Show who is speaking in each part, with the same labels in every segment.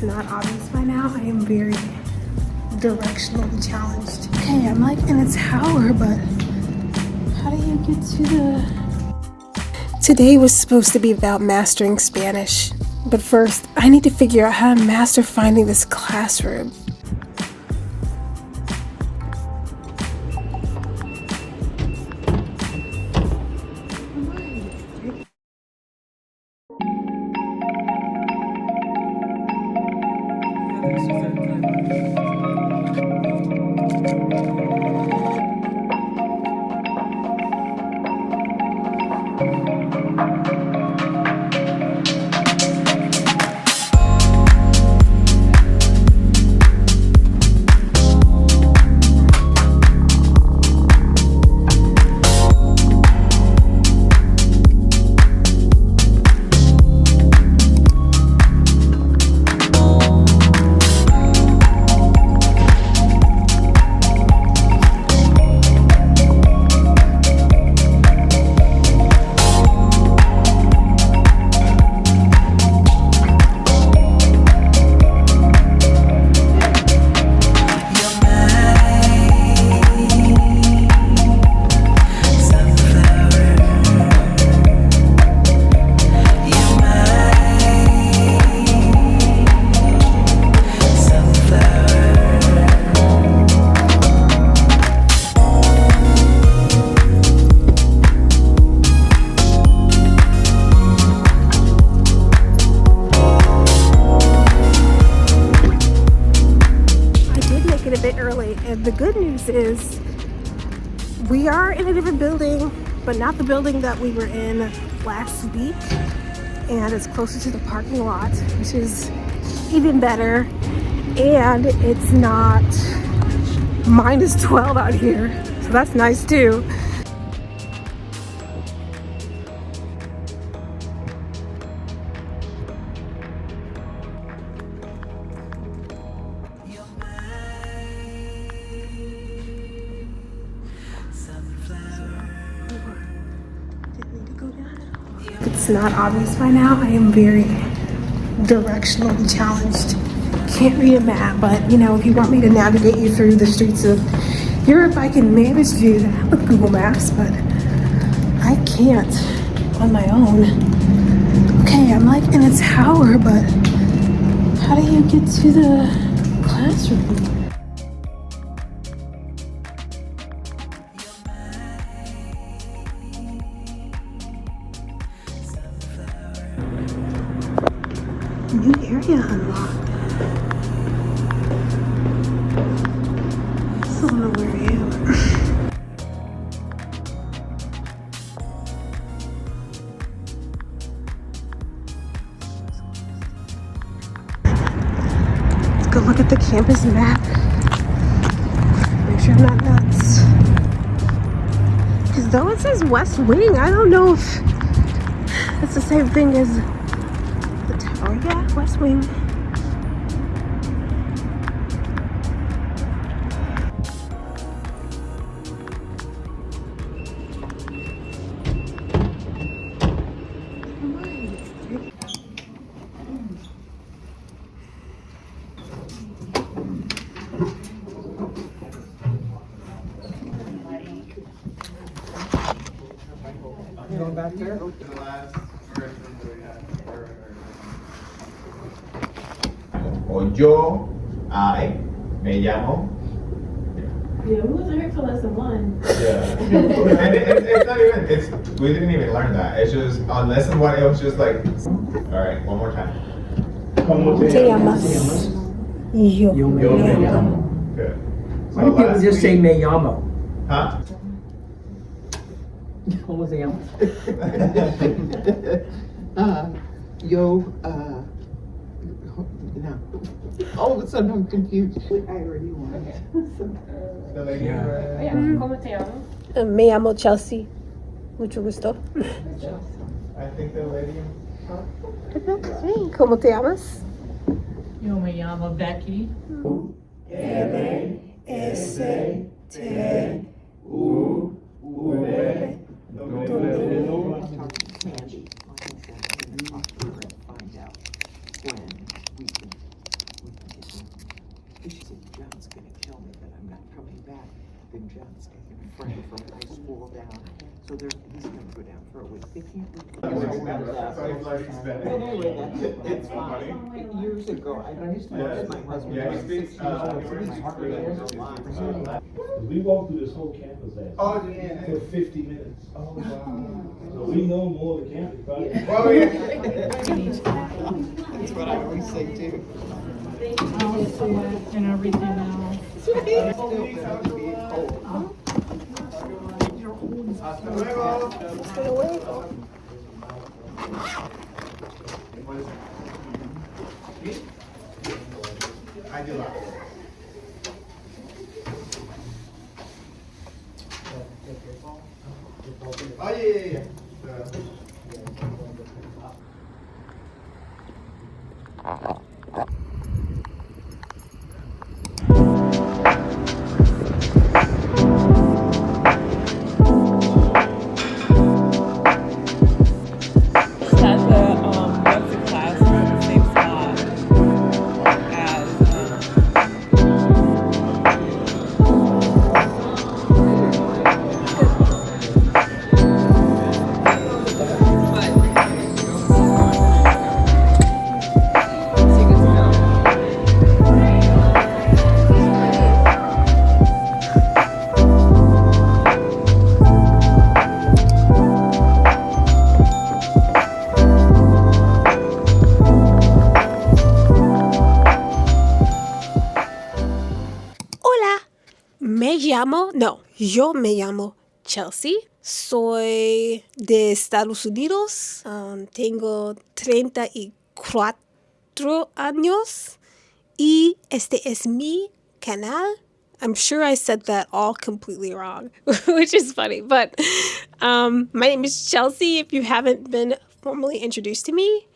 Speaker 1: not obvious by now, I am very directionally challenged. Okay, I'm like in a tower, but how do you get to the... Today was supposed to be about mastering Spanish, but first I need to figure out how to master finding this classroom. And the good news is we are in a different building, but not the building that we were in last week, and it's closer to the parking lot, which is even better. And it's not minus 12 out here, so that's nice too. It's not obvious by now, I am very directionally challenged. Can't read a map, but you know, if you want me to navigate you through the streets of Europe, I can manage to do that with Google Maps, but I can't on my own. Okay, I'm like in a tower, but how do you get to the classroom? New area unlocked. Still don't know where I am. Let's go look at the campus map. Make sure I'm not nuts. Because though it says West Wing, I don't know if it's the same thing as the tower. Yeah, West Wing.
Speaker 2: Going back there?
Speaker 3: O yo, I, me llamo.
Speaker 4: Yeah, we wasn't here for lesson 1.
Speaker 3: Yeah. And it's not even, we didn't even learn that. It's just, on lesson 1, it was just like, alright, one more time.
Speaker 2: ¿Cómo
Speaker 1: te llamas? Yo me llamo.
Speaker 3: Good.
Speaker 2: Why do people just say me llamo?
Speaker 3: Huh?
Speaker 2: ¿Cómo se llama?
Speaker 5: No. All of a sudden I'm confused. I already won.
Speaker 3: The lady
Speaker 2: Yeah.
Speaker 3: who-
Speaker 4: ¿Cómo te llamas?
Speaker 1: Me llamo Chelsea. Mucho gusto.
Speaker 3: I think the lady.
Speaker 1: Hey, ¿cómo te llamas?
Speaker 4: Yo me llamo Becky.
Speaker 5: Mandy, like I said, I'm gonna talk to her and find out when we can She said, John's gonna kill me that I'm not coming back. Then John's taking a friend from high school down. So he's gonna go down for a week. They can't leave. But anyway, that's fine. Years ago, I used to watch my husband.
Speaker 3: Yeah, he speaks,
Speaker 5: a lot.
Speaker 6: We walked through this whole campus last
Speaker 3: Oh,
Speaker 6: night
Speaker 3: yeah.
Speaker 6: for 50 minutes.
Speaker 3: Oh, wow.
Speaker 6: So we know more of the campus probably.
Speaker 3: Oh, yeah.
Speaker 5: That's what I always say too.
Speaker 4: And everything else.
Speaker 5: Still better to be cold.
Speaker 3: Hasta luego. I do love it. Oh, yeah.
Speaker 4: Set the class in the same spot as
Speaker 1: Hola, yo me llamo Chelsea. Soy de Estados Unidos. Tengo 34 años. Y este es mi canal. I'm sure I said that all completely wrong, which is funny. But my name is Chelsea, if you haven't been formally introduced to me.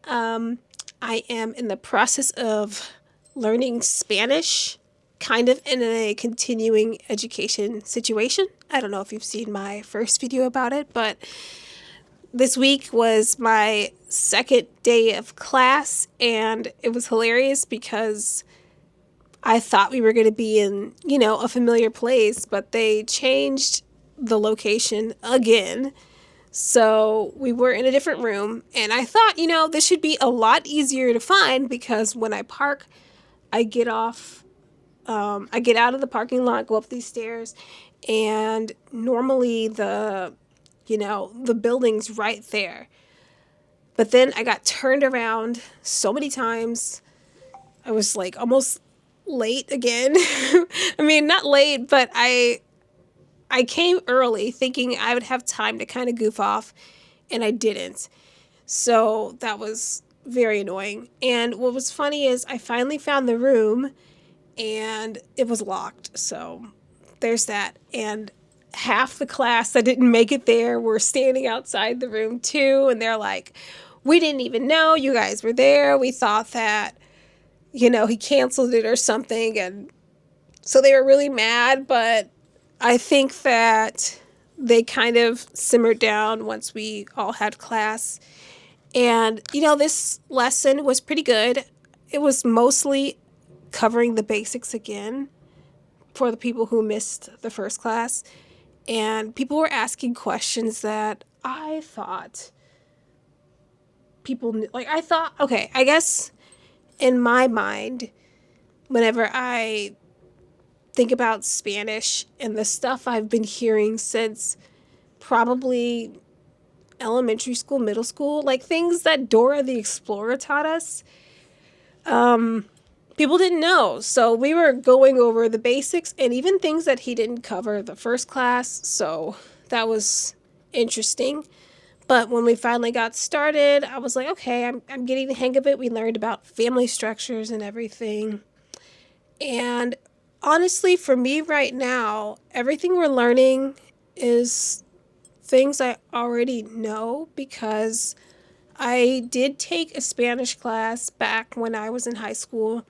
Speaker 1: I am in the process of learning Spanish, kind of in a continuing education situation. I don't know if you've seen my first video about it, but this week was my second day of class, and it was hilarious because I thought we were going to be in, a familiar place, but they changed the location again. So we were in a different room, and I thought, this should be a lot easier to find because when I park, I get out of the parking lot, go up these stairs, and normally the building's right there. But then I got turned around so many times. I was like almost late again. I mean, not late, but I came early thinking I would have time to kind of goof off, and I didn't. So that was very annoying. And what was funny is I finally found the room, and it was locked. So there's that. And half the class that didn't make it there were standing outside the room too, and they're like, we didn't even know you guys were there. We thought that, he canceled it or something. And so they were really mad, but I think that they kind of simmered down once we all had class. And, this lesson was pretty good. It was mostly covering the basics again for the people who missed the first class. And people were asking questions that I thought people knew. Like, I guess in my mind, whenever I think about Spanish and the stuff I've been hearing since probably elementary school, middle school, like things that Dora the Explorer taught us, people didn't know. So we were going over the basics and even things that he didn't cover the first class. So that was interesting. But when we finally got started, I was like, okay, I'm getting the hang of it. We learned about family structures and everything. And honestly, for me right now, everything we're learning is things I already know because I did take a Spanish class back when I was in high school,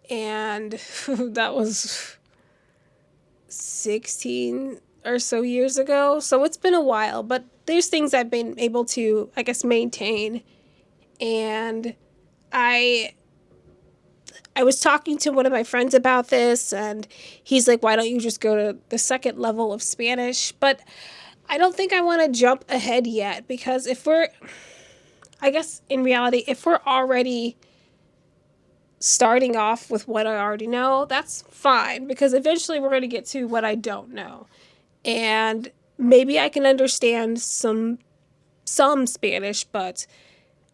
Speaker 1: and that was 16 or so years ago. So it's been a while, but there's things I've been able to, I guess, maintain. And I I was talking to one of my friends about this, and he's like, why don't you just go to the second level of Spanish? But I don't think I want to jump ahead yet, because I guess in reality, if we're already starting off with what I already know, that's fine, because eventually we're going to get to what I don't know. And maybe I can understand some Spanish, but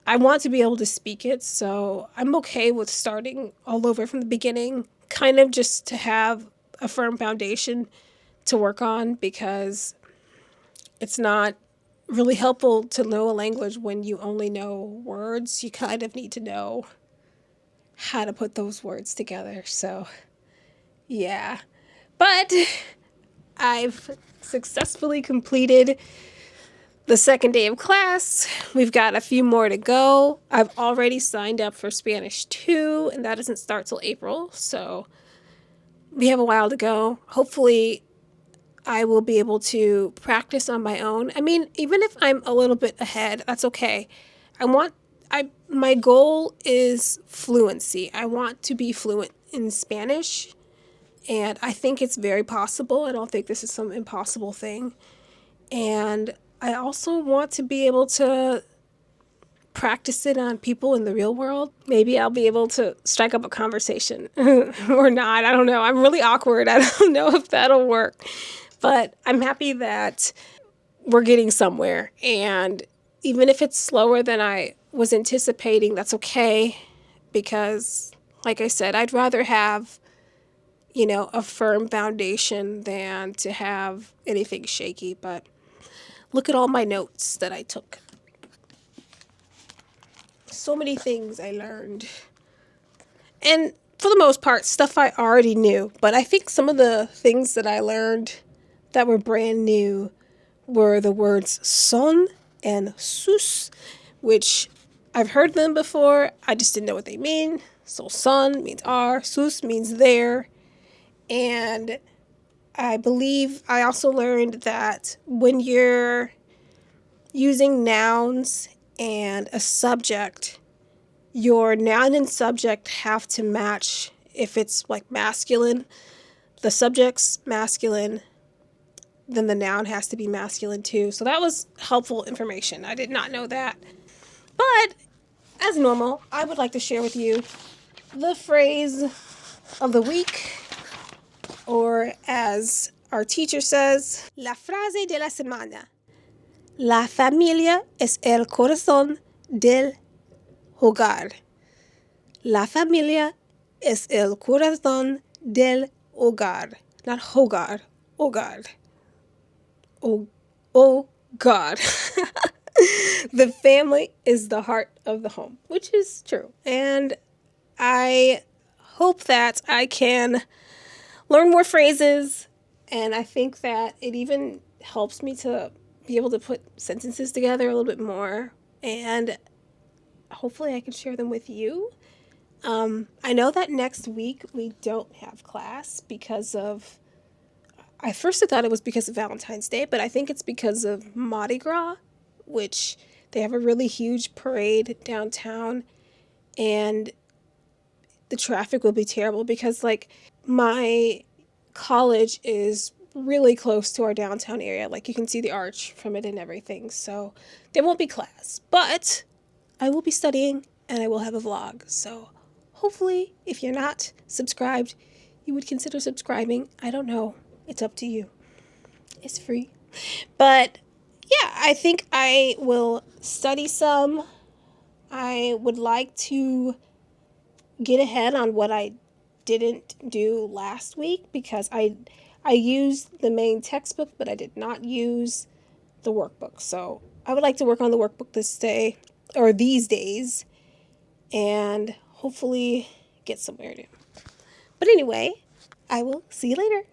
Speaker 1: I want to be able to speak it, so I'm okay with starting all over from the beginning, kind of just to have a firm foundation to work on, because it's not really helpful to know a language when you only know words. You kind of need to know how to put those words together. So, yeah. But I've successfully completed the second day of class. We've got a few more to go. I've already signed up for Spanish 2, and that doesn't start till April. So, we have a while to go. Hopefully, I will be able to practice on my own. I mean, even if I'm a little bit ahead, that's okay. My goal is fluency. I want to be fluent in Spanish, and I think it's very possible. I don't think this is some impossible thing. And I also want to be able to practice it on people in the real world. Maybe I'll be able to strike up a conversation or not. I don't know. I'm really awkward. I don't know if that'll work. But I'm happy that we're getting somewhere. And even if it's slower than I was anticipating, that's okay. Because, like I said, I'd rather have, a firm foundation than to have anything shaky. But look at all my notes that I took. So many things I learned. And for the most part, stuff I already knew. But I think some of the things that I learned that were brand new were the words son and sus, which I've heard them before. I just didn't know what they mean. So son means are, sus means there. And I believe I also learned that when you're using nouns and a subject, your noun and subject have to match. If it's like masculine, the subject's masculine, then the noun has to be masculine too. So that was helpful information. I did not know that. But as normal, I would like to share with you the phrase of the week, or as our teacher says, la frase de la semana. La familia es el corazón del hogar. La familia es el corazón del hogar. Not hogar, hogar. Oh God. The family is the heart of the home, which is true. And I hope that I can learn more phrases, and I think that it even helps me to be able to put sentences together a little bit more, and hopefully I can share them with you. I know that next week we don't have class because of, I first thought it was because of Valentine's Day, but I think it's because of Mardi Gras, which they have a really huge parade downtown, and the traffic will be terrible because, my college is really close to our downtown area. You can see the arch from it and everything, so there won't be class. But I will be studying, and I will have a vlog, so hopefully, if you're not subscribed, you would consider subscribing. I don't know. It's up to you. It's free. But yeah, I think I will study some. I would like to get ahead on what I didn't do last week, because I used the main textbook, but I did not use the workbook. So I would like to work on the workbook these days, and hopefully get somewhere new. But anyway, I will see you later.